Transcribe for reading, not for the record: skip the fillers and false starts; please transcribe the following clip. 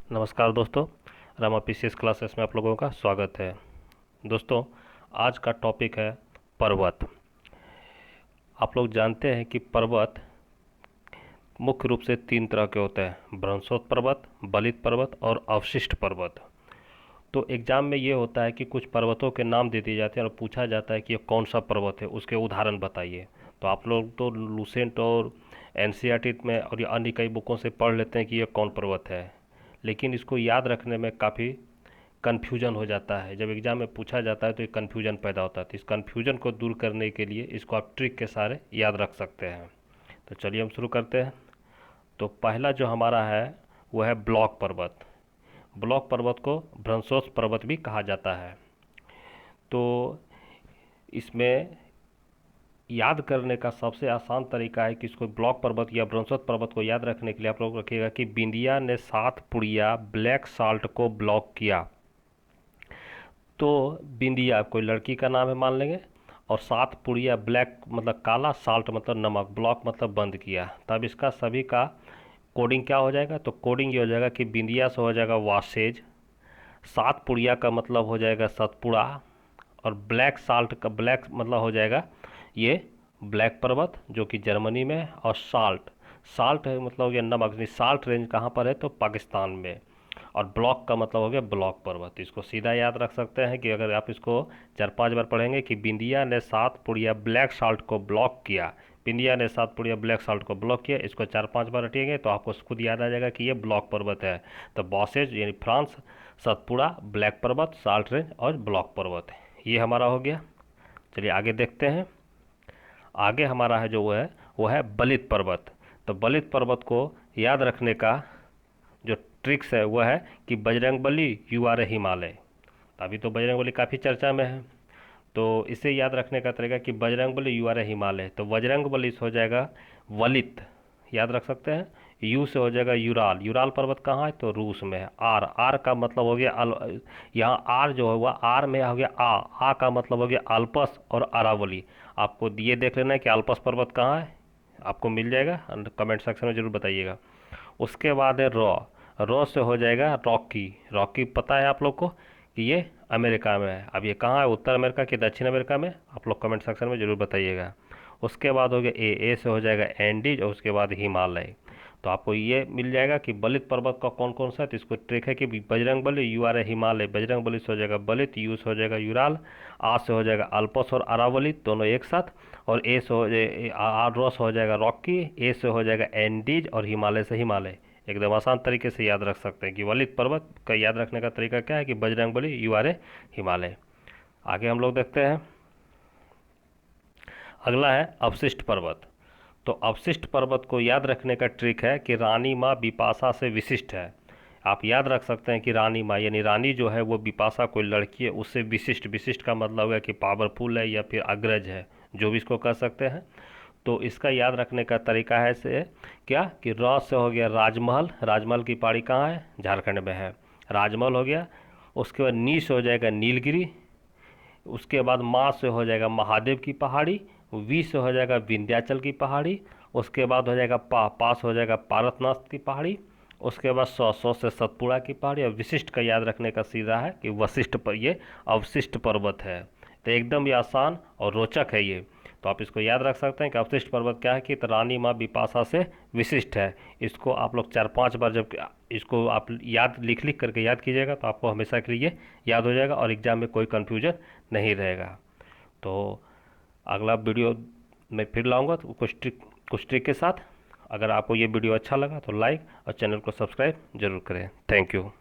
नमस्कार दोस्तों, Rama PCS classes में आप लोगों का स्वागत है। दोस्तों, आज का टॉपिक है पर्वत। आप लोग जानते हैं कि पर्वत मुख्य रूप से तीन तरह के होते हैं: ब्रह्मोत्तर पर्वत, बलित पर्वत और अवशिष्ट पर्वत। तो एग्जाम में ये होता है कि कुछ पर्वतों के नाम दे दिए जाते हैं और पूछा जाता है कि ये कौन सा पर्वत है, उसके उदाहरण बताइए। तो आप लोग तो लूसेंट और एनसीईआरटी में और अन्य कई बुकों से पढ़ लेते हैं कि ये कौन पर्वत है, लेकिन इसको याद रखने में काफ़ी कन्फ्यूजन हो जाता है। जब एग्ज़ाम में पूछा जाता है तो एक कन्फ्यूजन पैदा होता है। तो इस कन्फ्यूजन को दूर करने के लिए इसको आप ट्रिक के सारे याद रख सकते हैं। तो चलिए हम शुरू करते हैं। तो पहला जो हमारा है वो है ब्लॉक पर्वत। ब्लॉक पर्वत को ब्रह्मोत्तर पर्वत भी कहा जाता है। तो इसमें याद करने का सबसे आसान तरीका है कि इसको ब्लॉक पर्वत या ब्रह्मोत्तर पर्वत को याद रखने के लिए आप लोग रखिएगा कि बिंदिया ने 7 पुड़िया ब्लैक साल्ट को ब्लॉक किया। तो बिंदिया कोई लड़की का नाम है मान लेंगे, और 7 पुड़िया ब्लैक मतलब काला, साल्ट मतलब नमक, ब्लॉक मतलब बंद किया। तब इसका सभी का कोडिंग क्या हो जाएगा? तो कोडिंग ये हो जाएगा कि बिंदिया से हो जाएगा वासेज, 7 पुड़िया का मतलब हो जाएगा सतपुड़ा, और ब्लैक साल्ट का ब्लैक मतलब हो जाएगा ये ब्लैक पर्वत जो कि जर्मनी में है। और साल्ट साल्ट है मतलब हो गया नमक। साल्ट रेंज कहाँ पर है? तो पाकिस्तान में। और ब्लॉक का मतलब हो गया ब्लॉक पर्वत। इसको सीधा याद रख सकते हैं कि अगर आप इसको 4-5 बार पढ़ेंगे कि बिंदिया ने 7 पुड़िया ब्लैक साल्ट को ब्लॉक किया, बिंदिया ने 7 पुड़िया ब्लैक साल्ट को ब्लॉक किया, इसको 4-5 बार रटिएंगे तो आपको खुद याद आ जाएगा कि ये ब्लॉक पर्वत है। तो बॉसेज यानी फ्रांस, सतपुड़ा, ब्लैक पर्वत, साल्ट रेंज और ब्लॉक पर्वत, ये हमारा हो गया। चलिए आगे देखते हैं। आगे हमारा है जो वो है बलित पर्वत। तो बलित पर्वत को याद रखने का जो ट्रिक्स है वह है कि Bajrangbali you R A Himalaya. अभी तो बजरंगबली काफ़ी चर्चा में है, तो इसे याद रखने का तरीका कि Bajrangbali you R A Himalaya. तो बजरंगबली से हो जाएगा वलित, याद रख सकते हैं। यू से हो जाएगा यूराल, यूराल पर्वत कहाँ है? तो रूस में है। आर, आर का मतलब हो गया यहाँ आर जो होगा आर में हो गया आ का मतलब हो गया अल्पस और अरावली। आपको ये देख लेना है कि अल्पस पर्वत कहाँ है, आपको मिल जाएगा, कमेंट सेक्शन में जरूर बताइएगा। उसके बाद है रॉ, रॉ से हो जाएगा रॉकी। रॉकी पता है आप लोग को कि ये अमेरिका में है। अब ये कहाँ है, उत्तर अमेरिका कि दक्षिण अमेरिका में? आप लोग कमेंट सेक्शन में ज़रूर बताइएगा। उसके बाद हो गया ए से हो जाएगा एंडीज, और उसके बाद हिमालय। तो आपको ये मिल जाएगा कि बलित पर्वत का कौन कौन सा है। तो इसको ट्रिक है कि Bajrangbali you R A Himalaya, Bajrangbali से हो जाएगा बलित, यू से हो जाएगा यूराल, आ से हो जाएगा अल्पस और अरावली दोनों एक साथ, और ए से हो रॉ से हो जाएगा रॉकी, ए से हो जाएगा एंडीज, और हिमालय से हिमालय। एकदम आसान तरीके से याद रख सकते हैं कि बलित पर्वत का याद रखने का तरीका क्या है कि Bajrangbali you R A Himalaya. आगे हम लोग देखते हैं। अगला है अवशिष्ट पर्वत। तो अवशिष्ट पर्वत को याद रखने का ट्रिक है कि रानी माँ बिपाशा से विशिष्ट है। आप याद रख सकते हैं कि रानी माँ यानी रानी जो है वो बिपाशा कोई लड़की है, उससे विशिष्ट। विशिष्ट का मतलब है कि पावरफुल है या फिर अग्रज है, जो भी इसको कह सकते हैं। तो इसका याद रखने का तरीका है से क्या कि र से हो गया राजमहल, राजमहल की पहाड़ी कहाँ है? झारखंड में है, राजमहल हो गया। उसके बाद नी से हो जाएगा नीलगिरी, उसके बाद माँ से हो जाएगा महादेव की पहाड़ी, वी से हो जाएगा विंध्याचल की पहाड़ी, उसके बाद हो जाएगा पास हो जाएगा पारसनाथ की पहाड़ी, उसके बाद सौ से सतपुड़ा की पहाड़ी। और विशिष्ट का याद रखने का सीधा है कि वशिष्ठ पर, ये अवशिष्ट पर्वत है। तो एकदम ये आसान और रोचक है ये। तो आप इसको याद रख सकते हैं कि अवशिष्ट पर्वत क्या है कि रानी माँ बिपाशा से विशिष्ट है। इसको आप लोग 4-5 बार जब इसको आप याद लिख लिख करके याद कीजिएगा तो आपको हमेशा के लिए याद हो जाएगा और एग्ज़ाम में कोई कन्फ्यूजन नहीं रहेगा। तो अगला वीडियो मैं फिर लाऊंगा तो कुछ ट्रिक के साथ। अगर आपको ये वीडियो अच्छा लगा तो लाइक और चैनल को सब्सक्राइब जरूर करें। Thank you.